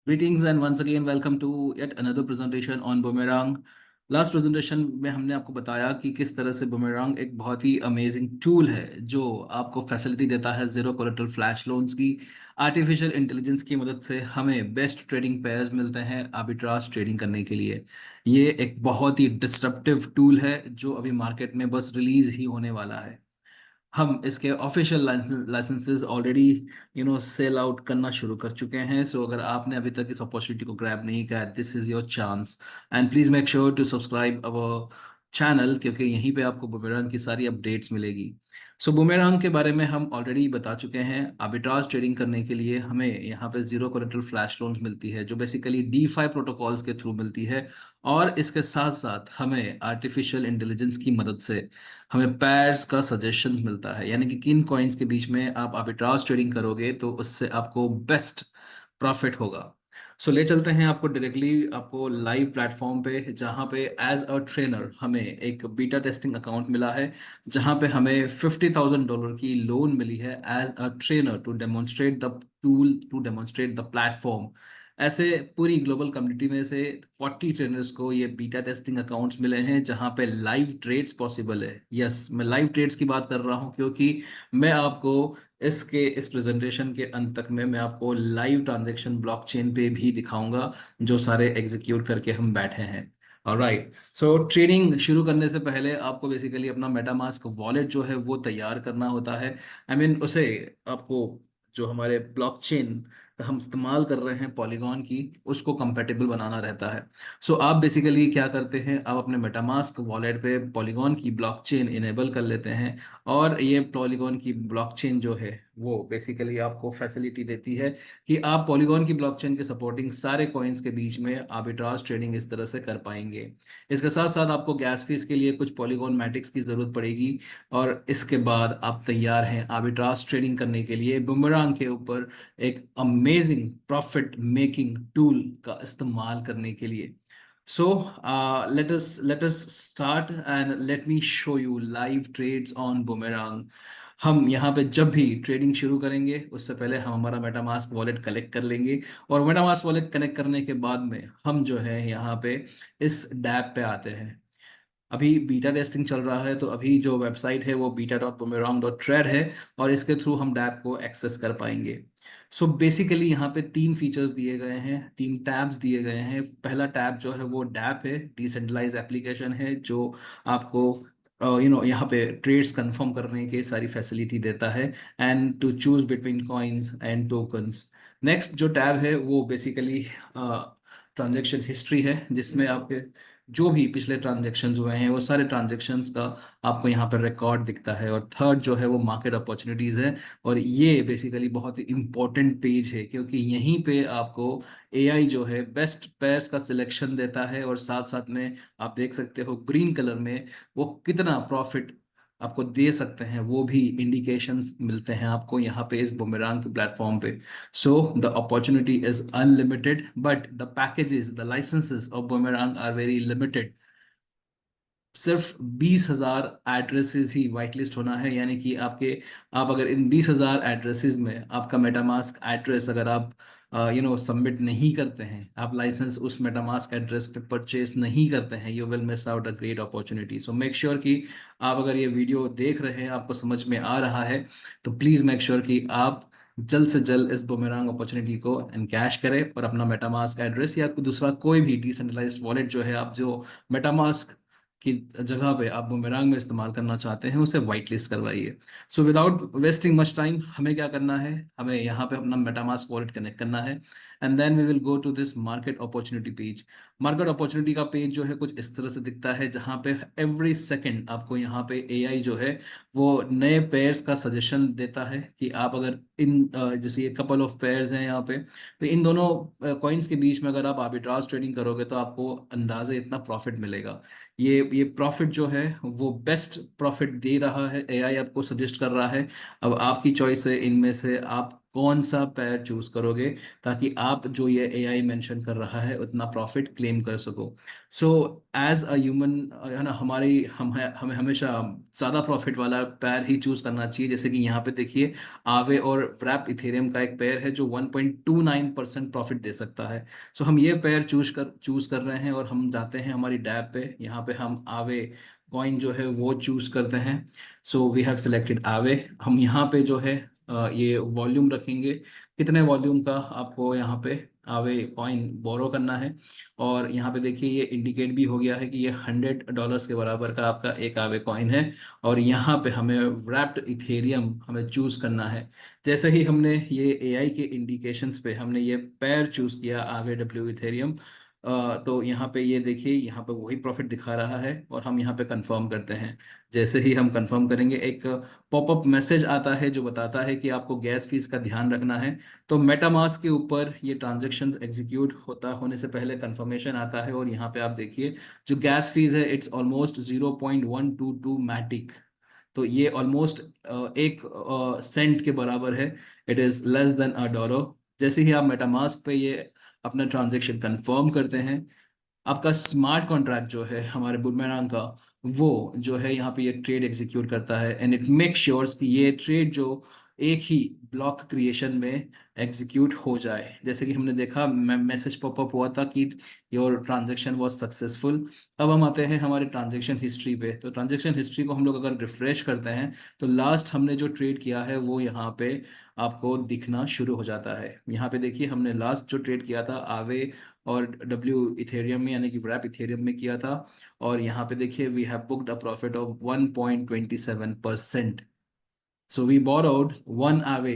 Greetings and once again welcome to yet another presentation on Boomerang। Last presentation में हमने आपको बताया कि किस तरह से बूमेरंग एक बहुत ही अमेजिंग टूल है जो आपको फैसिलिटी देता है जीरो कोलेटरल फ्लैश लोन्स की। आर्टिफिशियल इंटेलिजेंस की मदद से हमें बेस्ट ट्रेडिंग पेयर्स मिलते हैं आर्बिट्राज ट्रेडिंग करने के लिए। ये एक बहुत ही डिस्ट्रप्टिव टूल है जो अभी मार्केट में बस रिलीज ही होने वाला है। हम इसके official licences already sell out करना शुरू कर चुके हैं। सो अगर आपने अभी तक इस अपॉर्चुनिटी को ग्रैब नहीं किया, this is your chance. And please make sure to subscribe our channel, क्योंकि यहीं पे आपको बुमेरंग की सारी अपडेट्स मिलेगी। सो बुमेरंग के बारे में हम ऑलरेडी बता चुके हैं। आर्बिट्राज ट्रेडिंग करने के लिए हमें यहाँ पे जीरो कोलेटरल फ्लैश लोन्स मिलती है जो बेसिकली डी फाई प्रोटोकॉल्स के थ्रू मिलती है। और इसके साथ साथ हमें आर्टिफिशियल इंटेलिजेंस की मदद से हमें पैर्स का सजेशन मिलता है, यानी कि किन कॉइन्स के बीच में आप आर्बिट्राज ट्रेडिंग करोगे तो उससे आपको बेस्ट प्रॉफिट होगा। सो ले चलते हैं आपको डायरेक्टली आपको लाइव प्लेटफॉर्म पे, जहाँ पे एज अ ट्रेनर हमें एक बीटा टेस्टिंग अकाउंट मिला है, जहाँ पे हमें $50,000 की लोन मिली है as a trainer to demonstrate the tool, to demonstrate the platform. ऐसे पूरी ग्लोबल कम्युनिटी में से 40 ट्रेनर्स को ये बीटा टेस्टिंग अकाउंट्स मिले हैं जहां पे लाइव ट्रेड्स पॉसिबल है। यस, मैं लाइव ट्रेड्स की बात कर रहा हूं क्योंकि मैं आपको इस प्रेजेंटेशन के अंत तक में मैं आपको लाइव ट्रांजैक्शन ब्लॉकचेन पे भी दिखाऊंगा जो सारे एग्जीक्यूट करके हम बैठे हैं। ऑलराइट, सो ट्रेडिंग शुरू करने से पहले आपको बेसिकली अपना मेटामास्क वॉलेट जो है वो तैयार करना होता है। उसे आपको जो हमारे ब्लॉकचेन हम इस्तेमाल कर रहे हैं पॉलीगॉन की, उसको कंपेटेबल बनाना रहता है। सो आप बेसिकली क्या करते हैं, आप अपने मेटामास्क वॉलेट पे पॉलीगॉन की ब्लॉकचेन इनेबल कर लेते हैं। और ये पॉलीगॉन की ब्लॉकचेन जो है वो बेसिकली आपको फैसिलिटी देती है कि आप पॉलीगॉन की ब्लॉकचेन के सपोर्टिंग सारे कॉइन्स के बीच में आर्बिट्राज ट्रेडिंग इस तरह से कर पाएंगे। इसके साथ साथ आपको गैस फीस के लिए कुछ पॉलीगॉन मैटिक्स की ज़रूरत पड़ेगी। और इसके बाद आप तैयार हैं आर्बिट्राज ट्रेडिंग करने के लिए बुमरांग के ऊपर एक अमेजिंग प्रॉफिट मेकिंग टूल का इस्तेमाल करने के लिए। सो let us start and let me show you live trades on Boomerang। हम यहाँ पे जब भी ट्रेडिंग शुरू करेंगे उससे पहले हम हमारा मेटामास्क वॉलेट कलेक्ट कर लेंगे। और मेटामास्क वॉलेट कनेक्ट करने के बाद में हम जो है यहाँ पे इस डैप पे आते हैं। अभी बीटा टेस्टिंग चल रहा है तो अभी जो वेबसाइट है वो beta.boomerang.trade है और इसके थ्रू हम डैप को एक्सेस कर पाएंगे। सो बेसिकली यहाँ पे तीन फीचर्स दिए गए हैं, तीन टैब्स दिए गए हैं। पहला टैब जो है वो डैप है, डिसेंट्रलाइज एप्लीकेशन है जो आपको यहाँ पे ट्रेड्स कंफर्म करने के सारी फैसिलिटी देता है and to choose between coins and tokens. Next जो टैब है वो बेसिकली ट्रांजैक्शन हिस्ट्री है, जिसमें आपके जो भी पिछले ट्रांजैक्शंस हुए हैं वो सारे ट्रांजैक्शंस का आपको यहाँ पर रिकॉर्ड दिखता है। और थर्ड जो है वो मार्केट अपॉर्चुनिटीज़ है। और ये बेसिकली बहुत ही इंपॉर्टेंट पेज है क्योंकि यहीं पे आपको एआई जो है बेस्ट पेयर्स का सिलेक्शन देता है। और साथ साथ में आप देख सकते हो ग्रीन कलर में वो कितना प्रॉफिट आपको दे सकते हैं, वो भी इंडिकेशंस मिलते हैं आपको यहाँ पे इस बुमेरांग के प्लेटफॉर्म पे। So the opportunity is unlimited but the packages, the licences of Boomerang are very limited. सिर्फ 20,000 एड्रेसेस ही वाइट लिस्ट होना है, यानी कि आप अगर इन 20,000 एड्रेसेस में आपका मेटामास्क एड्रेस अगर आप सबमिट नहीं करते हैं, आप लाइसेंस उस मेटामास्क एड्रेस पे परचेज नहीं करते हैं, you will miss out a great opportunity. So make sure कि आप अगर ये वीडियो देख रहे हैं, आपको समझ में आ रहा है, तो प्लीज़ मेक श्योर कि आप जल्द से जल्द इस बुमेरांग अपॉर्चुनिटी को एनकैश करें और अपना मेटामास्क एड्रेस या दूसरा कोई भी डिसेंट्रलाइज्ड वॉलेट जो है, आप जो मेटामास्क की जगह पे आप बुमेरांग में इस्तेमाल करना चाहते हैं, उसे वाइट लिस्ट करवाइए। So without wasting much time हमें क्या करना है, हमें यहाँ पे अपना मेटामास्क वॉलेट कनेक्ट करना है and then we will go to this market opportunity page. Market opportunity का पेज जो है कुछ इस तरह से दिखता है, जहाँ पे एवरी सेकंड आपको यहाँ पे एआई जो है वो नए पेयर्स का सजेशन देता है कि आप अगर जैसे ये कपल ऑफ पेयर्स हैं यहाँ पे, तो इन दोनों कॉइन्स के बीच में अगर आप आर्बिट्राज ट्रेडिंग करोगे तो आपको अंदाजे इतना प्रॉफिट मिलेगा। ये प्रॉफिट जो है वो बेस्ट प्रॉफिट दे रहा है, एआई आपको सजेस्ट कर रहा है। अब आपकी चॉइस है इनमें से आप कौन सा पेयर चूज करोगे ताकि आप जो ये एआई मेंशन कर रहा है उतना प्रॉफिट क्लेम कर सको। सो एज अ ह्यूमन है ना, हमें हमेशा ज़्यादा प्रॉफिट वाला पेयर ही चूज करना चाहिए। जैसे कि यहाँ पे देखिए, आवे और व्रैप इथेरियम का एक पेयर है जो 1.29% प्रॉफिट दे सकता है। सो हम ये पेयर चूज कर रहे हैं और हम जाते हैं हमारी डैब पे। यहाँ पे हम आवे कॉइन जो है वो चूज करते हैं। सो वी हैव सिलेक्टेड आवे। हम यहाँ पे जो है ये वॉल्यूम रखेंगे, कितने वॉल्यूम का आपको यहाँ पे आवे कॉइन बोरो करना है। और यहाँ पे देखिए ये इंडिकेट भी हो गया है कि ये $100 के बराबर का आपका एक आवे कॉइन है। और यहाँ पे हमें व्रैप्ड इथेरियम हमें चूज करना है। जैसे ही हमने ये एआई के इंडिकेशंस पे हमने ये पेयर चूज किया आवे डब्ल्यू इथेरियम, तो यहाँ पे ये देखिए यहाँ पे वही प्रॉफिट दिखा रहा है और हम यहाँ पे कंफर्म करते हैं। जैसे ही हम कंफर्म करेंगे एक पॉपअप मैसेज आता है जो बताता है कि आपको गैस फीस का ध्यान रखना है। तो मेटामास्क के ऊपर ये ट्रांजैक्शंस एग्जीक्यूट होने से पहले कंफर्मेशन आता है और यहाँ पे आप देखिए जो गैस फीस है इट्स ऑलमोस्ट 0.122 मैटिक। तो ये ऑलमोस्ट एक सेंट के बराबर है। It is less than $1। जैसे ही आप मेटामास्क पे ये अपना ट्रांजेक्शन कंफर्म करते हैं, आपका स्मार्ट कॉन्ट्रैक्ट जो है हमारे बुमरांग का, वो जो है यहाँ पे ये ट्रेड एग्जीक्यूट करता है एंड इट मेक श्योर्स कि ये ट्रेड जो एक ही ब्लॉक क्रिएशन में एग्जीक्यूट हो जाए। जैसे कि हमने देखा मैसेज पॉपअप हुआ था कि योर ट्रांजेक्शन वाज सक्सेसफुल। अब हम आते हैं हमारे ट्रांजेक्शन हिस्ट्री पे। तो ट्रांजेक्शन हिस्ट्री को हम लोग अगर रिफ्रेश करते हैं तो लास्ट हमने जो ट्रेड किया है वो यहाँ पे आपको दिखना शुरू हो जाता है। यहाँ पे देखिए हमने लास्ट जो ट्रेड किया था आवे और डब्ल्यू इथेरियम में यानी कि व्रैप इथेरियम में किया था। और यहाँ पे देखिए we have booked a profit of 1.27%। So we borrowed one away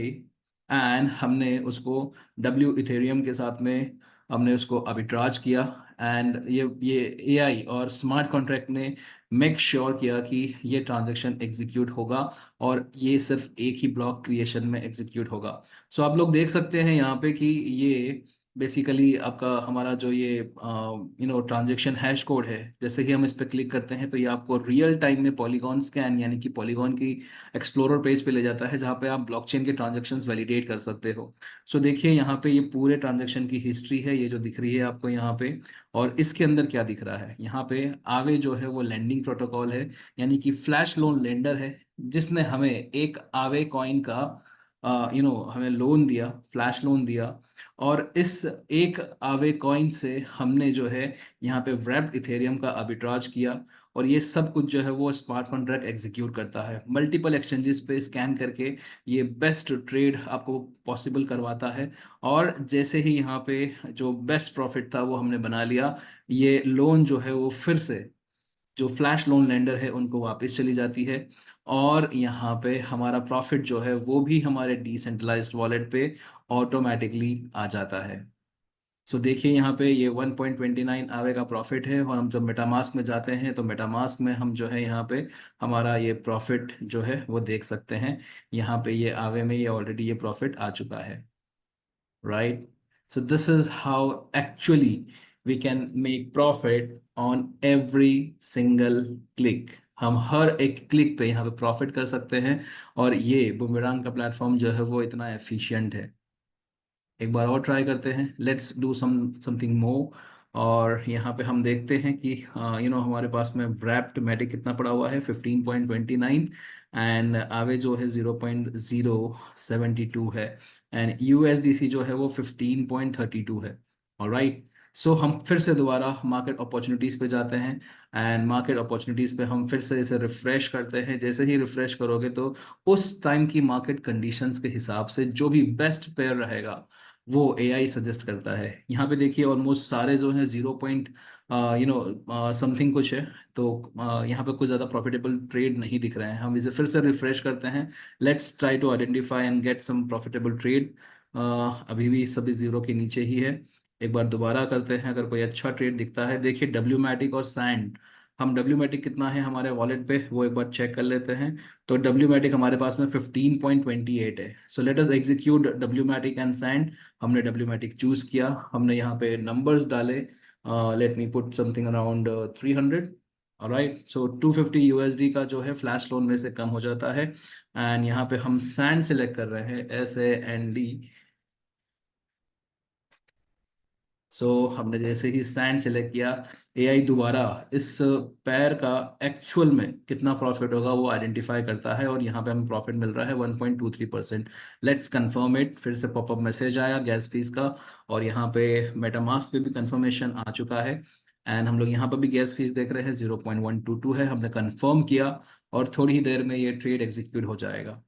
and हमने उसको डब्ल्यू इथेरियम के साथ में हमने उसको आर्बिट्राज किया। एंड ये एआई और स्मार्ट कॉन्ट्रैक्ट ने मेक श्योर किया कि ये ट्रांजैक्शन एग्जीक्यूट होगा और ये सिर्फ एक ही ब्लॉक क्रिएशन में एग्जीक्यूट होगा। सो आप लोग देख सकते हैं यहाँ पे कि ये बेसिकली आपका हमारा जो ये ट्रांजैक्शन हैश कोड है, जैसे कि हम इस पर क्लिक करते हैं तो ये आपको रियल टाइम में पॉलीगॉन स्कैन यानी कि पॉलीगॉन की एक्सप्लोरर पेज पे ले जाता है जहाँ पे आप ब्लॉकचेन के ट्रांजैक्शंस वैलिडेट कर सकते हो। सो देखिए यहाँ पे ये पूरे ट्रांजैक्शन की हिस्ट्री है ये जो दिख रही है आपको यहाँ पे। और इसके अंदर क्या दिख रहा है यहाँ पे, आवे जो है वो लेंडिंग प्रोटोकॉल है यानी कि फ्लैश लोन लेंडर है जिसने हमें एक आवे कॉइन का हमें लोन दिया, फ्लैश लोन दिया। और इस एक आवे कॉइन से हमने जो है यहाँ पे व्रैप्ड इथेरियम का आर्बिट्राज किया। और ये सब कुछ जो है वो स्मार्ट कॉन्ट्रैक्ट एग्जीक्यूट करता है मल्टीपल एक्सचेंजेस पे स्कैन करके। ये बेस्ट ट्रेड आपको पॉसिबल करवाता है। और जैसे ही यहाँ पे जो बेस्ट प्रॉफिट था वो हमने बना लिया, ये लोन जो है वो फिर से जो फ्लैश लोन लेंडर है उनको वापस चली जाती है। और यहाँ पे हमारा प्रॉफिट जो है वो भी हमारे डिसेंट्रलाइज्ड वॉलेट पे ऑटोमेटिकली आ जाता है। सो देखिए यहाँ पे ये 1.29 आवे का प्रॉफिट है। और हम जब मेटामास्क में जाते हैं तो मेटामास्क में हम जो है यहाँ पे हमारा ये प्रॉफिट जो है वो देख सकते हैं। यहाँ पे ये आवे में ये ऑलरेडी ये प्रॉफिट आ चुका है, right. So this is how actually we can make profit on every single click। हम हर एक क्लिक पे यहाँ पे प्रॉफिट कर सकते हैं। और ये बुमरांग का प्लेटफॉर्म जो है वो इतना एफिशिएंट है। एक बार और ट्राई करते हैं, लेट्स डू समथिंग मोर। और यहाँ पे हम देखते हैं कि हमारे पास में व्रैप्ड मैटिक कितना पड़ा हुआ है 15.29। एंड आवे जो है 0.072 है। एंड यूएसडीसी जो है वो 15.32 है। ऑलराइट। सो हम फिर से दोबारा मार्केट अपॉर्चुनिटीज़ पे जाते हैं। एंड मार्केट अपॉर्चुनिटीज़ पे हम फिर से इसे रिफ्रेश करते हैं। जैसे ही रिफ्रेश करोगे तो उस टाइम की मार्केट कंडीशंस के हिसाब से जो भी बेस्ट पेयर रहेगा वो एआई सजेस्ट करता है। यहाँ पे देखिए ऑलमोस्ट सारे जो हैं 0 पॉइंट समथिंग कुछ है। तो यहाँ पे कुछ ज़्यादा प्रॉफिटेबल ट्रेड नहीं दिख रहे हैं। हम इसे फिर से रिफ्रेश करते हैं। Let's try to identify and get some profitable trade. अभी भी सभी जीरो के नीचे ही है। एक बार दोबारा करते हैं, अगर कोई अच्छा ट्रेड दिखता है। देखिए डब्ल्यू मैटिक और सैंड, हम डब्ल्यू मैटिक कितना है हमारे वॉलेट पे वो एक बार चेक कर लेते हैं। तो डब्ल्यू मैटिक हमारे पास में 15.28 है। So let us execute W matic and sand. हमने डब्ल्यू मैटिक चूज किया, हमने यहाँ पे नंबर्स डाले। Let me put something around 300। Alright, so 250 USD का जो है फ्लैश लोन में से कम हो जाता है। एंड यहाँ पे हम सैंड सिलेक्ट कर रहे हैं, SAND। सो हमने जैसे ही सैंड सेलेक्ट किया, एआई दोबारा इस पैर का एक्चुअल में कितना प्रॉफिट होगा वो आइडेंटिफाई करता है, और यहाँ पे हमें प्रॉफिट मिल रहा है 1.23%। Let's confirm it. फिर से पॉपअप मैसेज आया गैस फीस का, और यहाँ पे मेटामास्क पे भी कंफर्मेशन आ चुका है। एंड हम लोग यहाँ पर भी गैस फीस देख रहे हैं 0.122 है, हमने कंफर्म किया, और थोड़ी ही देर में ये ट्रेड एग्जीक्यूट हो जाएगा।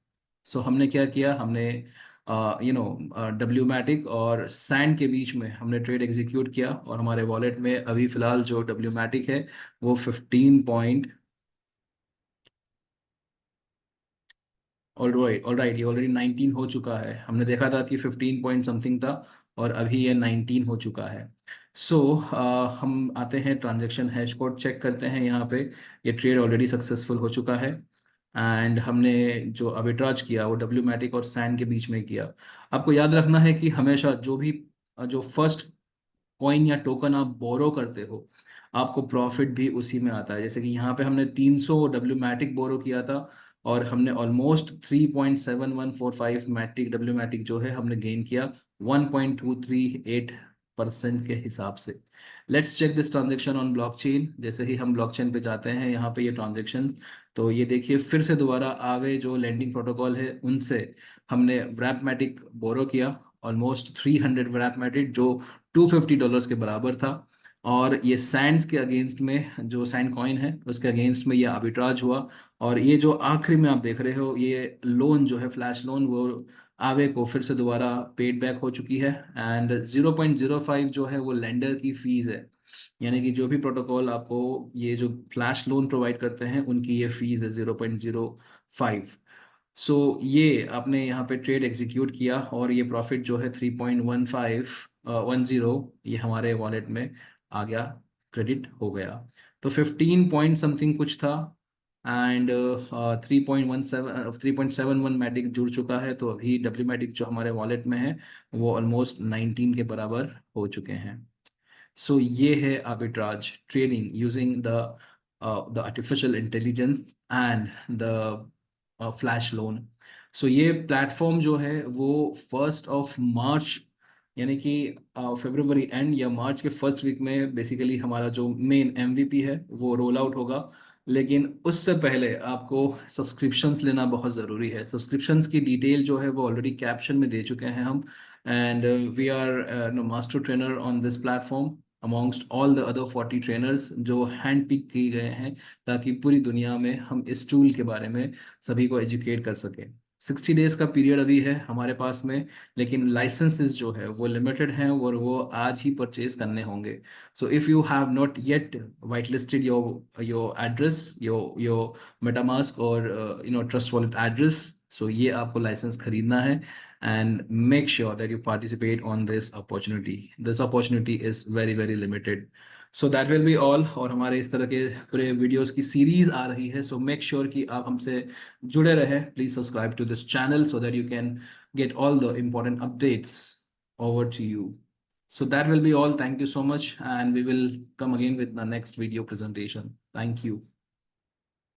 सो हमने क्या किया, हमने डब्ल्यू मैटिक और सैंड के बीच में हमने ट्रेड एग्जीक्यूट किया, और हमारे वॉलेट में अभी फिलहाल जो डब्ल्यू मैटिक है वो 15 पॉइंट, ऑल राइट, ये ऑलरेडी 19 हो चुका है। हमने देखा था कि 15 पॉइंट समथिंग था, और अभी ये 19 हो चुका है। सो हम आते हैं ट्रांजैक्शन हैश कोड चेक करते हैं यहाँ पे। ये ट्रेड ऑलरेडी सक्सेसफुल हो चुका है, एंड हमने जो आर्बिट्राज किया वो डब्ल्यू मैटिक और सैंड के बीच में किया। आपको याद रखना है कि हमेशा जो भी जो फर्स्ट कॉइन या टोकन आप बोरो करते हो, आपको प्रॉफिट भी उसी में आता है। जैसे कि यहाँ पे हमने 300 डब्ल्यू मैटिक बोरो किया था, और हमने ऑलमोस्ट 3.7145 मैटिक डब्ल्यू मैटिक जो है हमने गेन किया 1.238% के हिसाब से। Let's check this transaction on blockchain. जैसे ही हम ब्लॉकचेन पे जाते हैं, यहाँ पे ये ट्रांजेक्शन, तो ये देखिए फिर से दोबारा आगे जो लैंडिंग प्रोटोकॉल है उनसे हमने व्रैपमैटिक बोरो किया, ऑलमोस्ट 300 व्रैपमैटिक, जो $250 के बराबर था। और ये सैंड्स के अगेंस्ट में, जो सैंड कॉइन है उसके अगेंस्ट में ये आर्बिट्राज हुआ। और ये जो आखिरी में आप देख रहे हो, ये लोन जो है फ्लैश लोन, वो आवे को फिर से दोबारा पेड बैक हो चुकी है। एंड 0.05 जो है वो लेंडर की फीस है, यानी कि जो भी प्रोटोकॉल आपको ये जो फ्लैश लोन प्रोवाइड करते हैं उनकी ये फीस है 0.05। सो ये आपने यहाँ पे ट्रेड एग्जीक्यूट किया, और ये प्रॉफिट जो है 3.1510 ये हमारे वॉलेट में आ गया, क्रेडिट हो गया। तो 15 पॉइंट समथिंग कुछ था, एंड 3.17 मैटिक जुड़ चुका है। तो अभी डब्ल्यू मैटिक जो हमारे वॉलेट में है वो ऑलमोस्ट 19 के बराबर हो चुके हैं। सो ये है arbitrage trading using the artificial intelligence and the flash loan. So ये प्लेटफॉर्म जो है वो 1 मार्च, यानी कि फरवरी एंड या मार्च के फर्स्ट वीक में बेसिकली हमारा जो मेन एमवीपी है वो रोल आउट होगा। लेकिन उससे पहले आपको सब्सक्रिप्शंस लेना बहुत ज़रूरी है। सब्सक्रिप्शंस की डिटेल जो है वो ऑलरेडी कैप्शन में दे चुके हैं हम। And we are no master trainer on this platform amongst all the other 40 trainers जो हैंड पिक किए गए हैं, ताकि पूरी दुनिया में हम इस टूल के बारे में सभी को एजुकेट कर सकें। 60 डेज का पीरियड अभी है हमारे पास में, लेकिन लाइसेंसेस जो है वो लिमिटेड हैं, और वो आज ही परचेज करने होंगे। So if you have not yet white listed your address, your MetaMask और ट्रस्ट वॉलेट एड्रेस, सो ये आपको लाइसेंस खरीदना है। And make sure that you participate on this opportunity. This opportunity is very very limited. So that will be all. और हमारे इस तरह के पूरे वीडियोस की सीरीज आ रही है, सो मेक श्योर कि आप हमसे जुड़े रहें। Please subscribe to this channel so that you can get all the important updates over to you. So that will be all. Thank you so much, and we will come again with the next video presentation. Thank you.